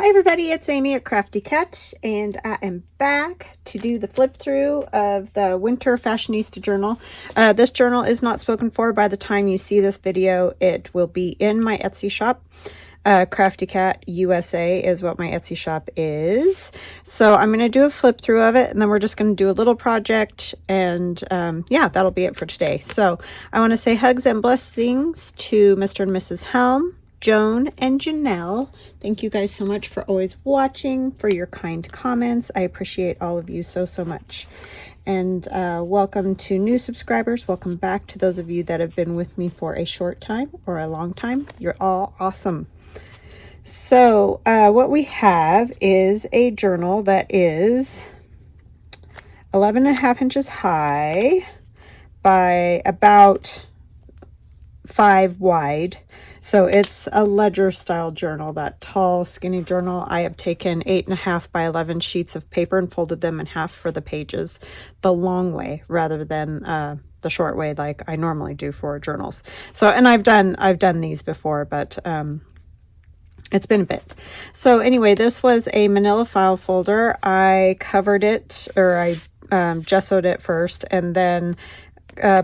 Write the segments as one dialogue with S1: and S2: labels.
S1: Hi everybody, it's Amy at Crafty Cat, and I am back to do the flip through of the Winter Fashionista Journal. This journal is not spoken for. By the time you see this video, it will be in my Etsy shop. Crafty Cat USA is what my Etsy shop is. So I'm going to do a flip through of it, and then we're just going to do a little project, and yeah, that'll be it for today. So I want to say hugs and blessings to Mr. and Mrs. Helm, Joan, and Janelle. Thank you guys so much for always watching, for your kind comments. I appreciate all of you so much. And welcome to new subscribers. Welcome back to those of you that have been with me for a short time or a long time. You're all awesome. So what we have is a journal that is 11.5 inches high by about 5 wide. So it's a ledger style journal, that tall skinny journal. I have taken 8.5 by 11 sheets of paper and folded them in half for the pages the long way rather than the short way like I normally do for journals. So, and I've done these before, but it's been a bit. So anyway, this was a manila file folder. I covered it, or I gessoed it first, and then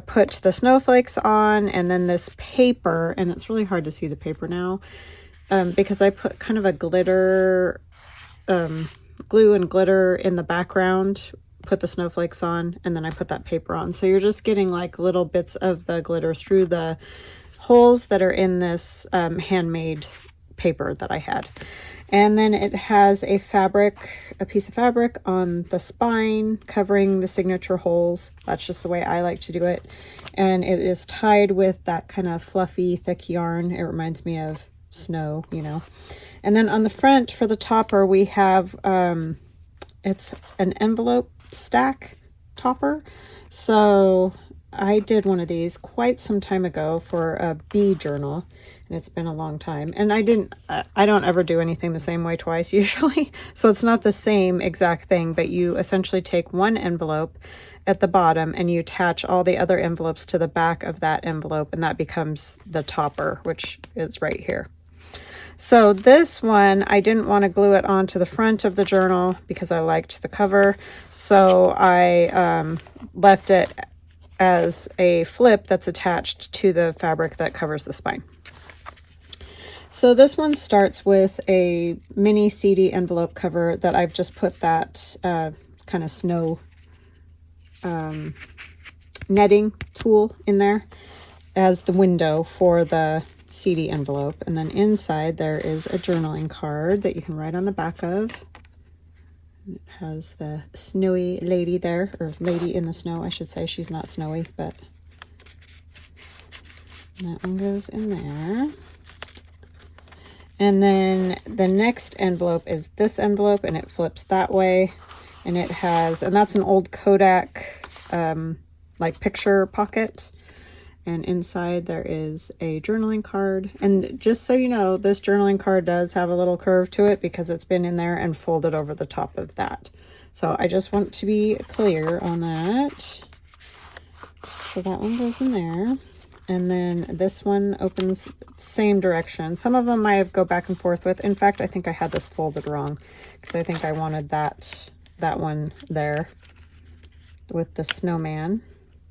S1: put the snowflakes on, and then this paper, and it's really hard to see the paper now because I put kind of a glitter, glue and glitter in the background, put the snowflakes on, and then I put that paper on. So you're just getting like little bits of the glitter through the holes that are in this handmade paper that I had. And then it has a piece of fabric on the spine covering the signature holes. That's just the way I like to do it. And it is tied with that kind of fluffy, thick yarn. It reminds me of snow, you know. And then on the front for the topper, we have, it's an envelope stack topper. So I did one of these quite some time ago for a bee journal, and it's been a long time. And I don't ever do anything the same way twice usually. So it's not the same exact thing, but you essentially take one envelope at the bottom and you attach all the other envelopes to the back of that envelope, and that becomes the topper, which is right here. So this one, I didn't want to glue it onto the front of the journal because I liked the cover. So I left it as a flip that's attached to the fabric that covers the spine. So this one starts with a mini CD envelope cover that I've just put that kind of snow netting tool in there as the window for the CD envelope. And then inside there is a journaling card that you can write on the back of. It has the snowy lady there, or lady in the snow, I should say. She's not snowy, but that one goes in there. And then the next envelope is this envelope, and it flips that way. And it has, and that's an old Kodak like picture pocket. And inside there is a journaling card. And just so you know, this journaling card does have a little curve to it because it's been in there and folded over the top of that. So I just want to be clear on that. So that one goes in there. And then this one opens same direction. Some of them I go back and forth with. In fact, I think I had this folded wrong because I think I wanted that one there with the snowman.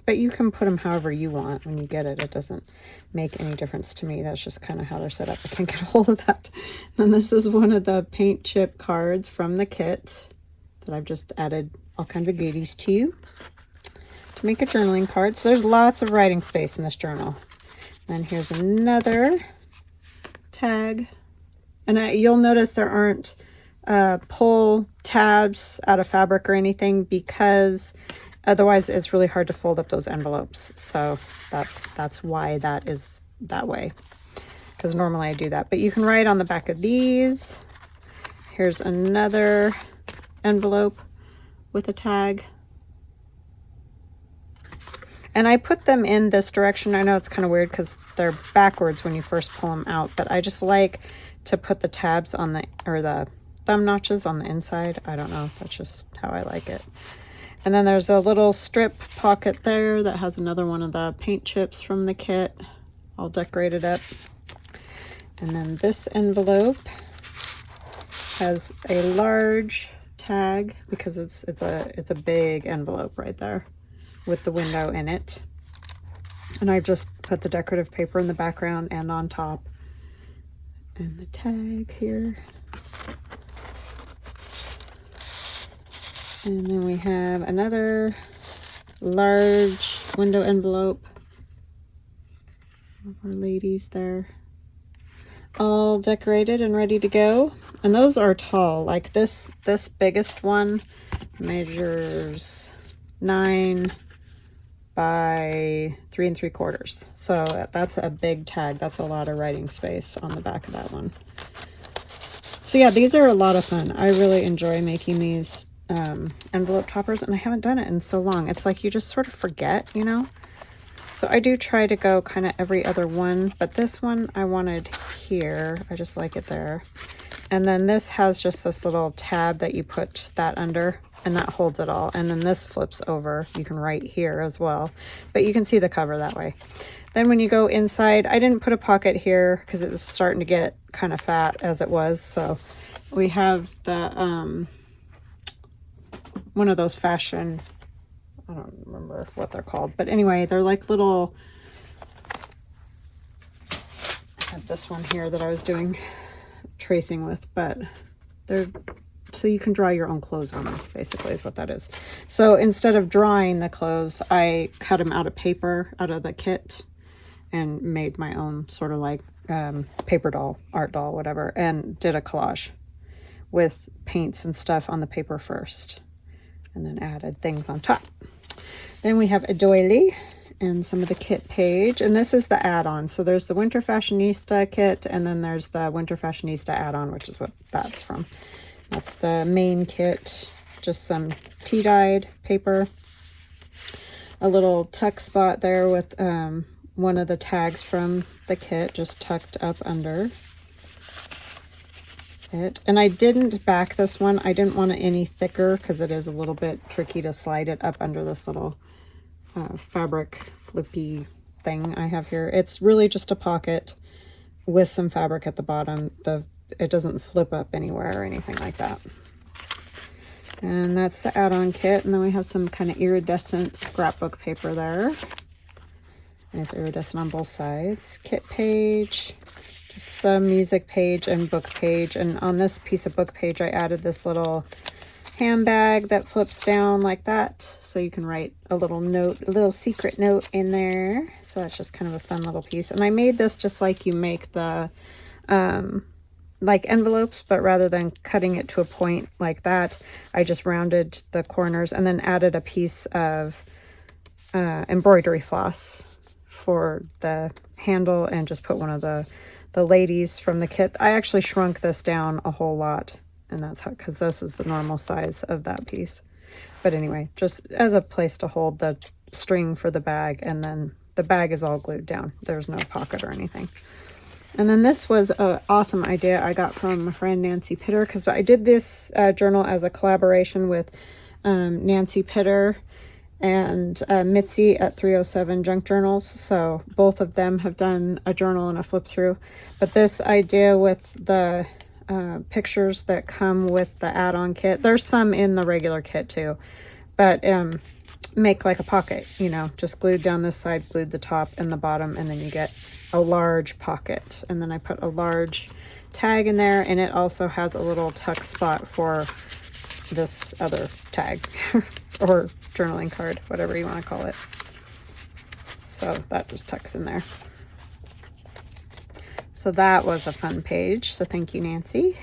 S1: But you can put them however you want when you get it. It doesn't make any difference to me. That's just kind of how they're set up. I can't get a hold of that. And this is one of the paint chip cards from the kit that I've just added all kinds of goodies to make a journaling card. So there's lots of writing space in this journal. And here's another tag. And you'll notice there aren't pull tabs out of fabric or anything because otherwise it's really hard to fold up those envelopes. So that's why that is that way, because normally I do that. But you can write on the back of these. Here's another envelope with a tag. And I put them in this direction. I know it's kind of weird because they're backwards when you first pull them out, but I just like to put the tabs on the thumb notches on the inside. I don't know, that's just how I like it. And then there's a little strip pocket there that has another one of the paint chips from the kit all decorated up. And then this envelope has a large tag because it's a big envelope right there with the window in it. And I've just put the decorative paper in the background and on top. And the tag here. And then we have another large window envelope. Our ladies there. All decorated and ready to go. And those are tall. Like this biggest one measures 9 by 3 3/4. So that's a big tag. That's a lot of writing space on the back of that one. So yeah, these are a lot of fun. I really enjoy making these envelope toppers, and I haven't done it in so long. It's like you just sort of forget, you know? So I do try to go kind of every other one, but this one I wanted here. I just like it there. And then this has just this little tab that you put that under, and that holds it all. And then this flips over. You can write here as well, but you can see the cover that way. Then when you go inside, I didn't put a pocket here because it was starting to get kind of fat as it was. So we have the one of those fashion, I don't remember what they're called, but anyway, they're like little, I have this one here that I was doing tracing with, but they're, so you can draw your own clothes on them, basically is what that is. So instead of drawing the clothes, I cut them out of paper, out of the kit, and made my own sort of like paper doll, art doll, whatever, and did a collage with paints and stuff on the paper first, and then added things on top. Then we have a doily and some of the kit page, and this is the add-on. So there's the Winter Fashionista kit, and then there's the Winter Fashionista add-on, which is what that's from. That's the main kit, just some tea-dyed paper, a little tuck spot there with one of the tags from the kit just tucked up under it. And I didn't back this one. I didn't want it any thicker because it is a little bit tricky to slide it up under this little fabric flippy thing I have here. It's really just a pocket with some fabric at the bottom. It doesn't flip up anywhere or anything like that. And that's the add-on kit. And then we have some kind of iridescent scrapbook paper there. And it's iridescent on both sides. Kit page, just some music page and book page. And on this piece of book page, I added this little handbag that flips down like that. So you can write a little note, a little secret note in there. So that's just kind of a fun little piece. And I made this just like you make the like envelopes, but rather than cutting it to a point like that, I just rounded the corners and then added a piece of embroidery floss for the handle and just put one of the ladies from the kit. I actually shrunk this down a whole lot, and that's how, because this is the normal size of that piece. But anyway, just as a place to hold the string for the bag, and then the bag is all glued down. There's no pocket or anything. And then this was an awesome idea I got from my friend Nancy Pyter, because I did this journal as a collaboration with Nancy Pyter and Mitzie at 307 Junk Journals. So both of them have done a journal and a flip through. But this idea with the pictures that come with the add-on kit, there's some in the regular kit too, but make like a pocket, you know, just glued down this side, glued the top and the bottom, and then you get a large pocket. And then I put a large tag in there, and it also has a little tuck spot for this other tag or journaling card, whatever you want to call it. So that just tucks in there. So that was a fun page. So thank you, Nancy.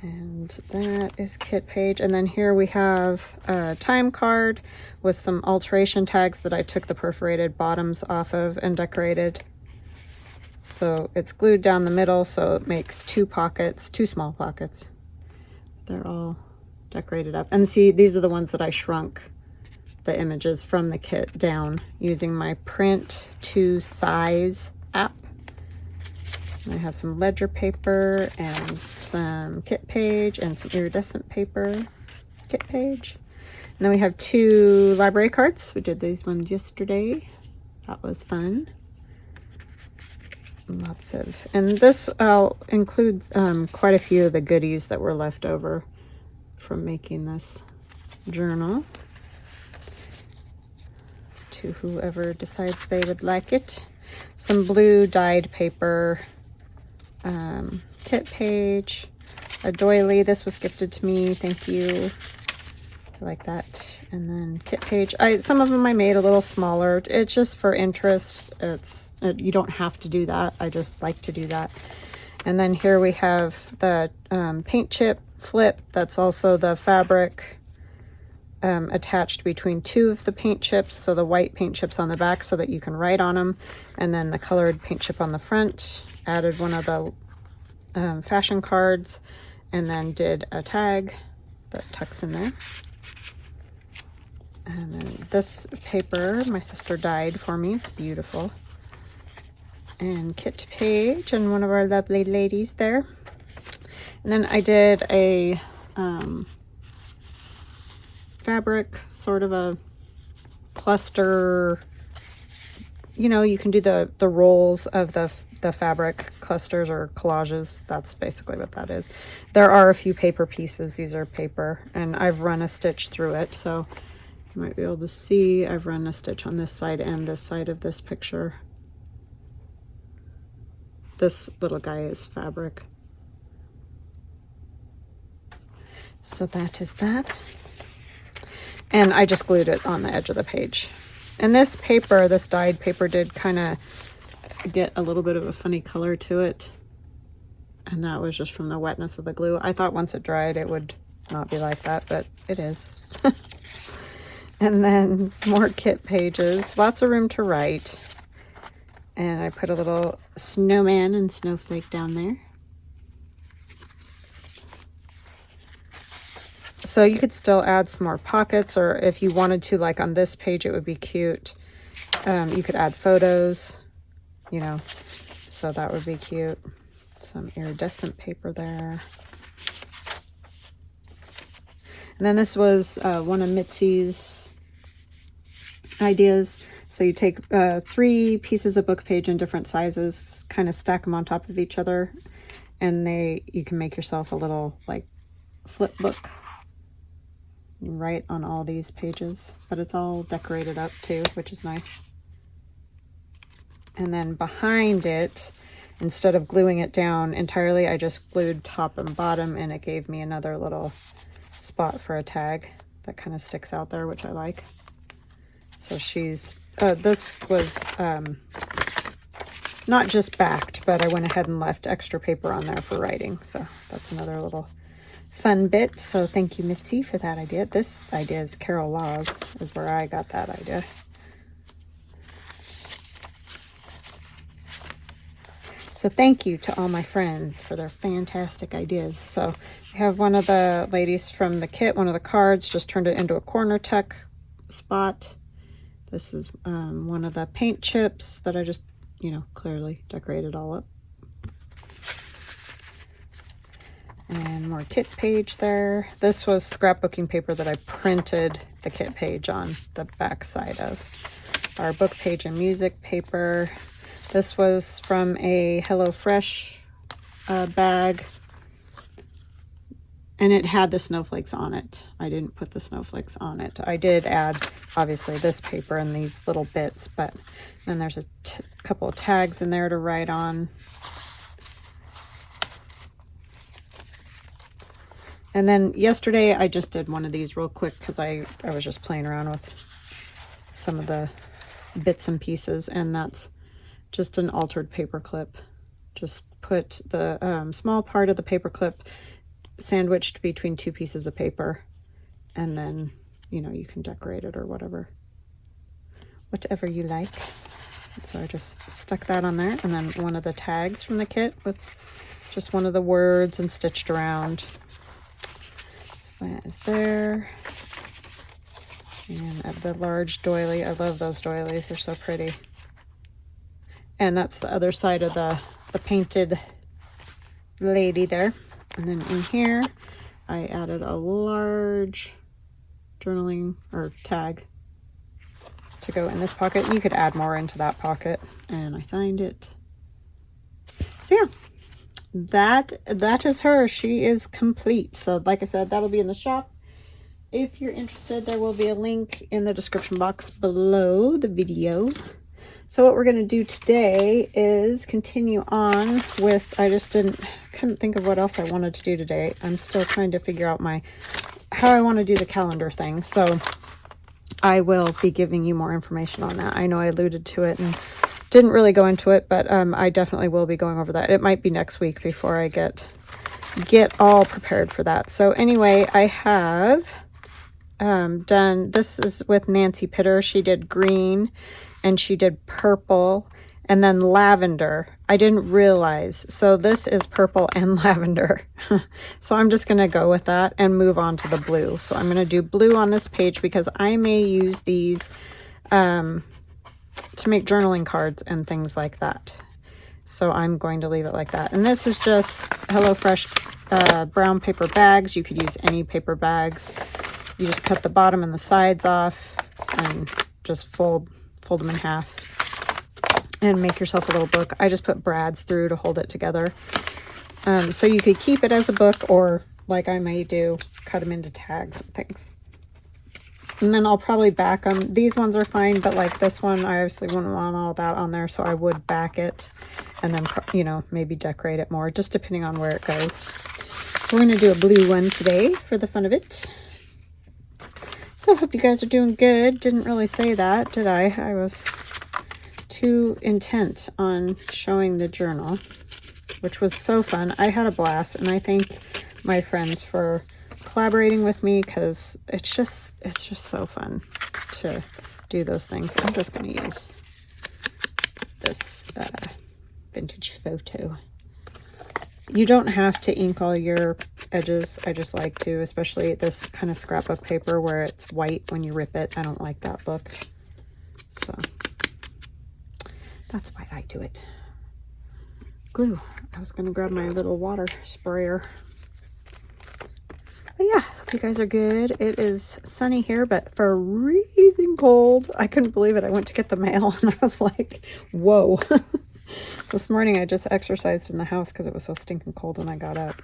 S1: And that is kit page. And then here we have a time card with some alteration tags that I took the perforated bottoms off of and decorated. So it's glued down the middle, so it makes two pockets, two small pockets. They're all decorated up. And see, these are the ones that I shrunk the images from the kit down using my print to size app. And I have some ledger paper and some kit page and some iridescent paper kit page. And then we have 2 library cards. We did these ones yesterday. That was fun. Lots of, and this I'll include quite a few of the goodies that were left over from making this journal to whoever decides they would like it. Some blue dyed paper, kit page, a doily. This was gifted to me, thank you. I like that. And then kit page. Some of them I made a little smaller. It's just for interest. You don't have to do that. I just like to do that. And then here we have the paint chip flip. That's also the fabric attached between two of the paint chips. So the white paint chips on the back so that you can write on them. And then the colored paint chip on the front. Added one of the fashion cards. And then did a tag that tucks in there. And then this paper, my sister dyed for me. It's beautiful. And kit page and one of our lovely ladies there. And then I did a fabric, sort of a cluster. You know, you can do the rolls of the fabric clusters or collages. That's basically what that is. There are a few paper pieces. These are paper, and I've run a stitch through it, so you might be able to see I've run a stitch on this side and this side of this picture. This little guy is fabric. So that is that. And I just glued it on the edge of the page. And this paper, this dyed paper, did kind of get a little bit of a funny color to it. And that was just from the wetness of the glue. I thought once it dried it would not be like that, but it is. And then more kit pages, lots of room to write. And I put a little snowman and snowflake down there. So you could still add some more pockets, or if you wanted to, like on this page, it would be cute. You could add photos, you know, so that would be cute. Some iridescent paper there. And then this was one of Mitzie's ideas. So you take 3 pieces of book page in different sizes, kind of stack them on top of each other, and you can make yourself a little like flip book right on all these pages, but it's all decorated up too, which is nice. And then behind it, instead of gluing it down entirely, I just glued top and bottom, and it gave me another little spot for a tag that kind of sticks out there, which I like. So she's this was not just backed, but I went ahead and left extra paper on there for writing. So that's another little fun bit. So thank you, Mitzie, for that idea. This idea is Carol Laws, is where I got that idea. So thank you to all my friends for their fantastic ideas. So we have one of the ladies from the kit, one of the cards, just turned it into a corner tuck spot. This is one of the paint chips that I just, you know, clearly decorated all up. And more kit page there. This was scrapbooking paper that I printed the kit page on the back side of. Our book page and music paper. This was from a HelloFresh bag. And it had the snowflakes on it. I didn't put the snowflakes on it. I did add, obviously, this paper and these little bits, but then there's a couple of tags in there to write on. And then yesterday I just did one of these real quick because I was just playing around with some of the bits and pieces, and that's just an altered paper clip. Just put the small part of the paper clip sandwiched between 2 pieces of paper, and then, you know, you can decorate it or whatever you like. So I just stuck that on there, and then one of the tags from the kit with just one of the words and stitched around. So that is there. And the large doily, I love those doilies, they're so pretty. And that's the other side of the painted lady there. And then in here, I added a large journaling or tag to go in this pocket. You could add more into that pocket, and I signed it. So yeah, that is her. She is complete. So like I said, that'll be in the shop. If you're interested, there will be a link in the description box below the video. So what we're going to do today is continue on with, I just couldn't think of what else I wanted to do today. I'm still trying to figure out how I want to do the calendar thing. So I will be giving you more information on that. I know I alluded to it and didn't really go into it, but I definitely will be going over that. It might be next week before I get all prepared for that. So anyway, I have done, this is with Nancy Pyter. She did green and she did purple and then lavender. I didn't realize. So this is purple and lavender. So I'm just going to go with that and move on to the blue. So I'm going to do blue on this page because I may use these to make journaling cards and things like that. So I'm going to leave it like that. And this is just HelloFresh brown paper bags. You could use any paper bags. You just cut the bottom and the sides off and just fold them in half and make yourself a little book. I just put brads through to hold it together. So you could keep it as a book, or like I may do, cut them into tags and things. And then I'll probably back them. These ones are fine, but like this one, I obviously wouldn't want all that on there, so I would back it and then, you know, maybe decorate it more, just depending on where it goes. So we're going to do a blue one today for the fun of it. So I hope you guys are doing good. Didn't really say that, did I? I was too intent on showing the journal, which was so fun. I had a blast, and I thank my friends for collaborating with me because it's just so fun to do those things. I'm just going to use this vintage photo. You don't have to ink all your edges. I just like to, especially this kind of scrapbook paper where it's white when you rip it. I don't like that look. So that's why I do it. Glue. I was going to grab my little water sprayer. But yeah, hope you guys are good. It is sunny here, but freezing cold. I couldn't believe it. I went to get the mail and I was like, whoa. This morning I just exercised in the house because it was so stinking cold when I got up.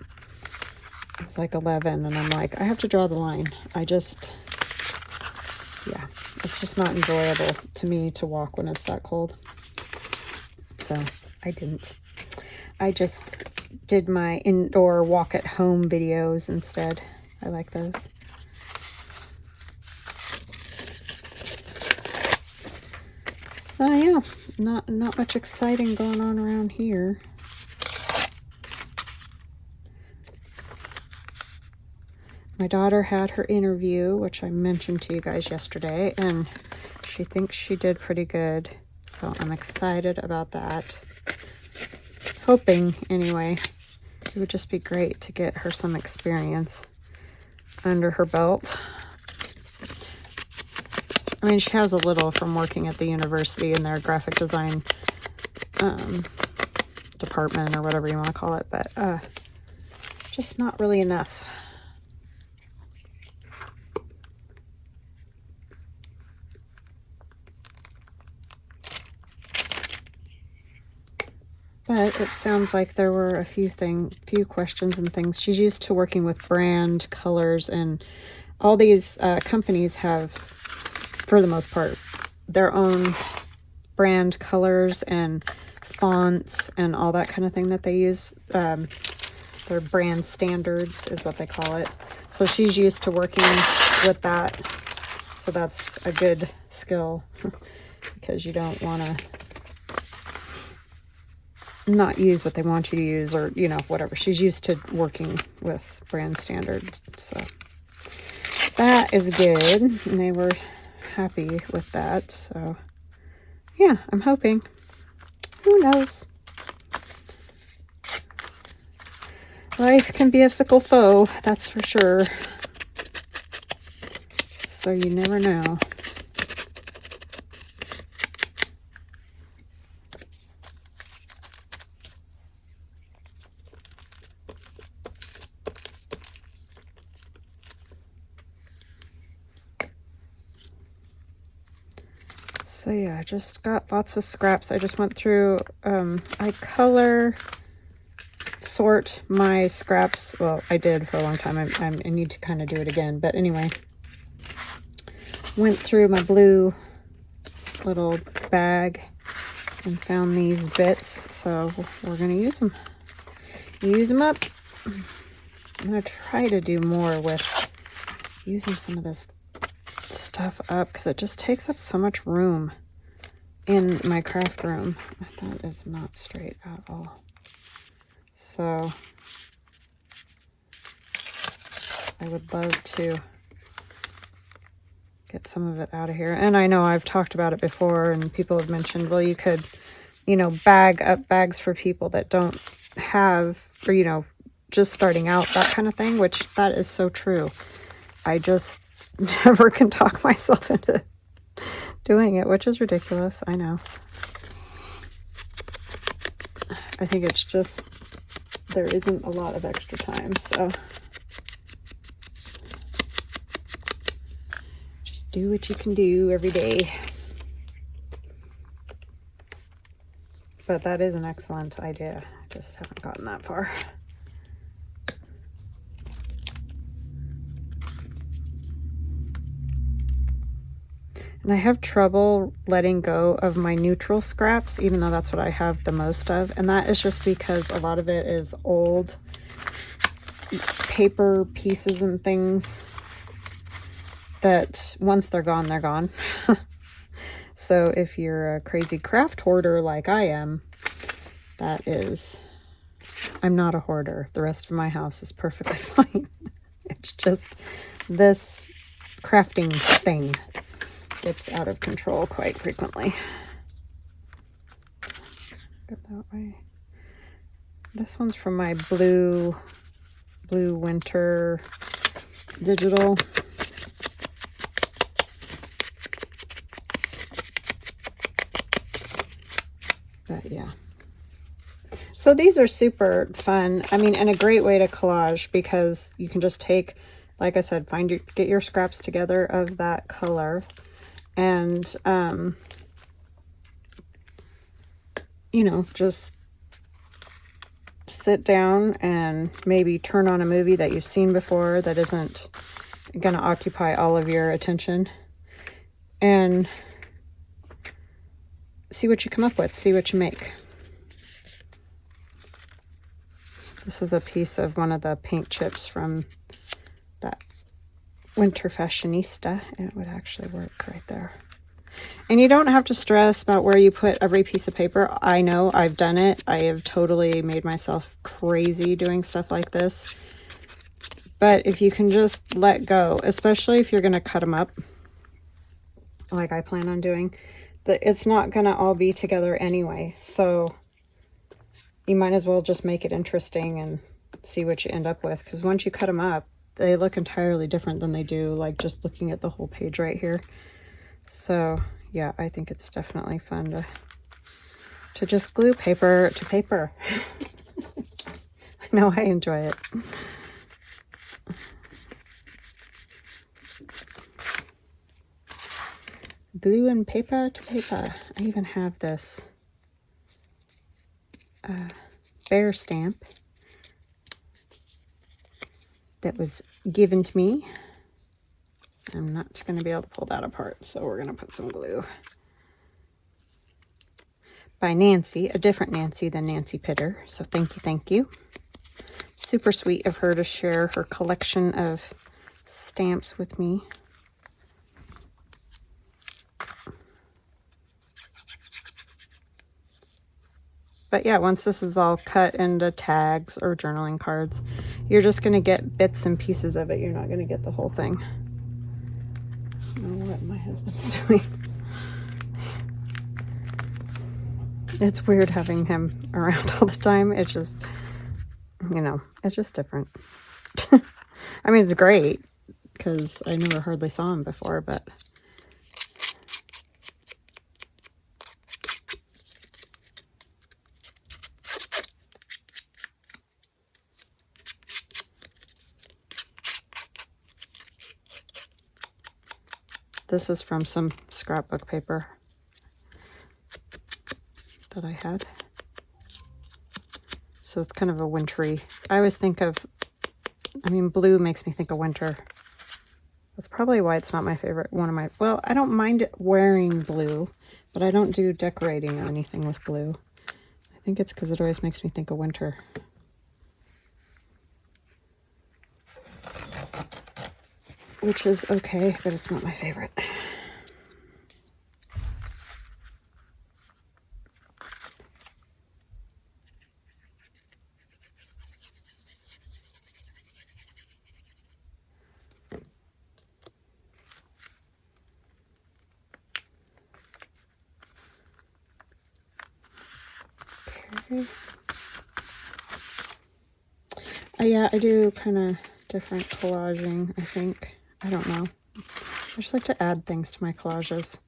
S1: It was like 11 and I'm like, I have to draw the line. Yeah, it's just not enjoyable to me to walk when it's that cold. So I didn't. I just did my indoor walk at home videos instead. I like those. So yeah, not much exciting going on around here. My daughter had her interview, which I mentioned to you guys yesterday, and she thinks she did pretty good. So I'm excited about that. Hoping, anyway, it would just be great to get her some experience under her belt. I mean, she has a little from working at the university in their graphic design department or whatever you want to call it, but just not really enough. But it sounds like there were a few questions and things. She's used to working with brand colors, and all these companies have, for the most part, their own brand colors and fonts and all that kind of thing that they use. Their brand standards is what they call it. So she's used to working with that. So that's a good skill because you don't want to not use what they want you to use, or, you know, whatever. She's used to working with brand standards. So that is good. And they were happy with that. So yeah, I'm hoping. Who knows? Life can be a fickle foe, that's for sure. So you never know. So yeah, I just got lots of scraps. I just went through, I color sort my scraps. Well, I did for a long time. I need to kind of do it again. But anyway, went through my blue little bag and found these bits. So we're going to use them. Use them up. I'm going to try to do more with using some of this stuff up because it just takes up so much room in my craft room. That is not straight at all. So I would love to get some of it out of here. And I know I've talked about it before and people have mentioned, well, you could, you know, bag up bags for people that don't have, or, you know, just starting out, that kind of thing, which that is so true. I just never can talk myself into doing it, which is ridiculous. I know. I think it's just there isn't a lot of extra time, so just do what you can do every day. But that is an excellent idea. I just haven't gotten that far. And I have trouble letting go of my neutral scraps, even though that's what I have the most of. And that is just because a lot of it is old paper pieces and things that once they're gone, they're gone. So if you're a crazy craft hoarder like I am, that is, I'm not a hoarder. The rest of my house is perfectly fine. It's just this crafting thing gets out of control quite frequently. Go that way. This one's from my blue winter digital. But yeah. So these are super fun. I mean, and a great way to collage because you can just take, like I said, get your scraps together of that color. And, you know, just sit down and maybe turn on a movie that you've seen before that isn't going to occupy all of your attention. And see what you come up with. See what you make. This is a piece of one of the paint chips from that Winter Fashionista. It would actually work right there. And you don't have to stress about where you put every piece of paper. I know I've done it. I have totally made myself crazy doing stuff like this. But if you can just let go, especially if you're going to cut them up, like I plan on doing, it's not going to all be together anyway. So you might as well just make it interesting and see what you end up with. Because once you cut them up, they look entirely different than they do like just looking at the whole page right here. So yeah, I think it's definitely fun to just glue paper to paper. I know I enjoy it. Gluing paper to paper. I even have this bear stamp that was given to me. I'm not going to be able to pull that apart, so we're going to put some glue. By Nancy, a different Nancy than Nancy Pyter, so thank you. Super sweet of her to share her collection of stamps with me. But yeah, once this is all cut into tags or journaling cards, you're just going to get bits and pieces of it. You're not going to get the whole thing. I don't know what my husband's doing. It's weird having him around all the time. It's just, you know, it's just different. I mean, it's great because I never hardly saw him before, but this is from some scrapbook paper that I had. So it's kind of a wintry. I always think of, I mean, blue makes me think of winter. That's probably why it's not my favorite. Well, I don't mind wearing blue, but I don't do decorating or anything with blue. I think it's because it always makes me think of winter. Which is okay, but it's not my favorite. Okay. Yeah, I do kind of different collaging, I think. I don't know. I just like to add things to my collages.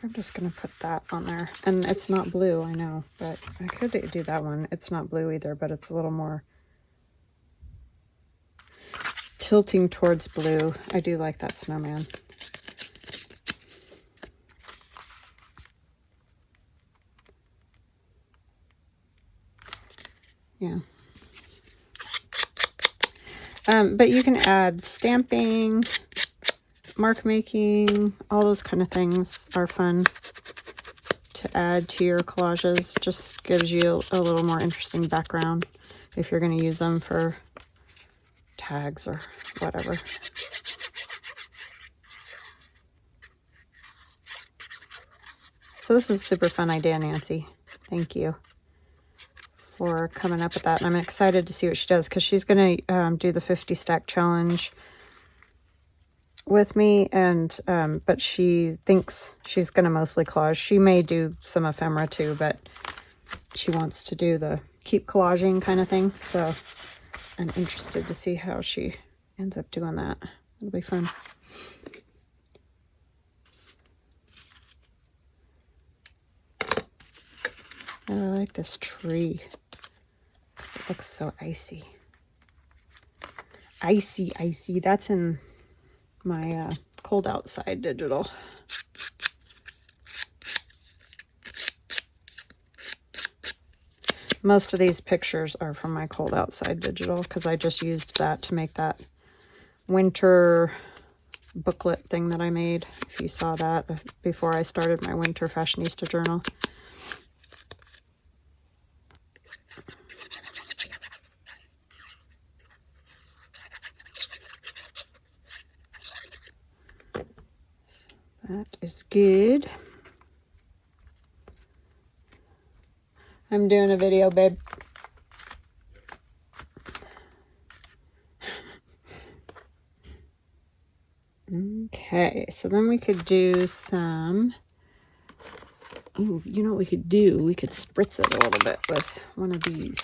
S1: I'm just going to put that on there. And it's not blue, I know, but I could do that one. It's not blue either, but it's a little more tilting towards blue. I do like that snowman. Yeah. But you can add stamping, mark making, all those kind of things are fun to add to your collages. Just gives you a little more interesting background if you're going to use them for tags or whatever. So this is a super fun idea, Nancy. Thank you for coming up with that. And I'm excited to see what she does, because she's going to do the 50 stack challenge with me, and but she thinks she's going to mostly collage. She may do some ephemera too, but she wants to do the keep collaging kind of thing. So I'm interested to see how she ends up doing that. It'll be fun. I like this tree. It looks so icy. Icy, icy. That's in my Cold Outside digital. Most of these pictures are from my Cold Outside digital, because I just used that to make that winter booklet thing that I made. If you saw that before I started my Winter Fashionista Journal. That is good. I'm doing a video, babe. Okay, so then we could do some... Ooh, you know what we could do? We could spritz it a little bit with one of these.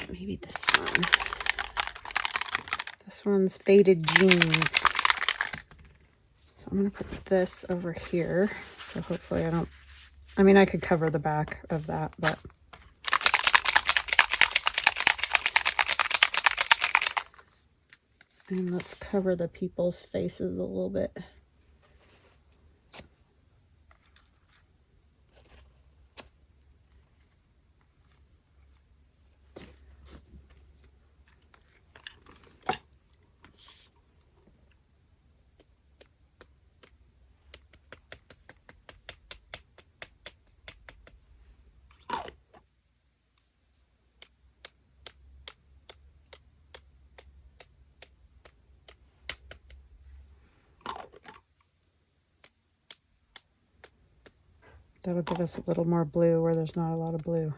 S1: Maybe this one. This one's Faded Jeans. So I'm going to put this over here. So hopefully I don't... I mean, I could cover the back of that, but... And let's cover the people's faces a little bit. That'll give us a little more blue where there's not a lot of blue.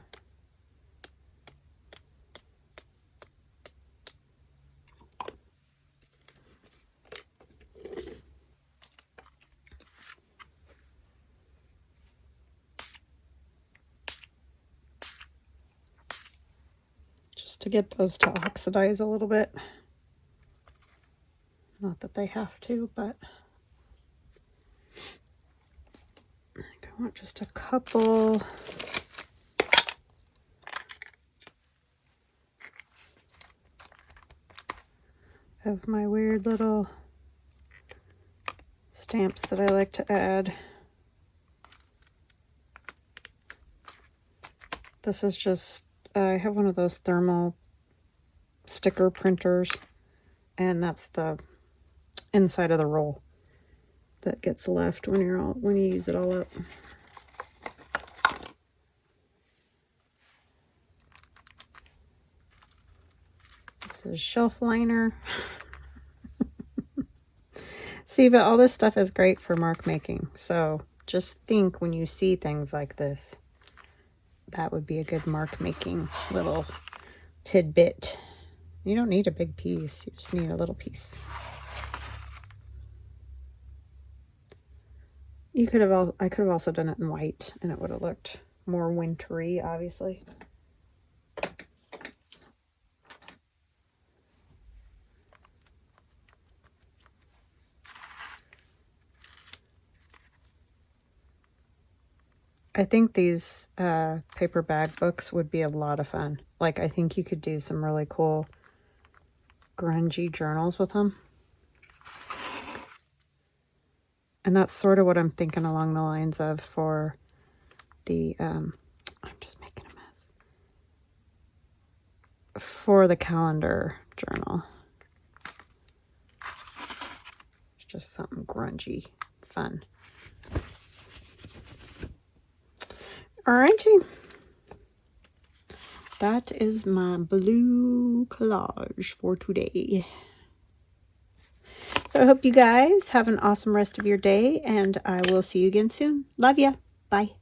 S1: Just to get those to oxidize a little bit. Not that they have to, but I think I want just a couple. Of my weird little stamps that I like to add. This is just, I have one of those thermal sticker printers, and that's the inside of the roll that gets left when you use it all up. This is shelf liner. See, but all this stuff is great for mark making. So just think when you see things like this, that would be a good mark making little tidbit. You don't need a big piece, you just need a little piece. I could have also done it in white and it would have looked more wintry, obviously. I think these paper bag books would be a lot of fun. Like, I think you could do some really cool grungy journals with them. And that's sort of what I'm thinking along the lines of for the, I'm just making a mess. For the calendar journal. It's just something grungy, fun. Alrighty. That is my blue collage for today. So I hope you guys have an awesome rest of your day, and I will see you again soon. Love ya. Bye.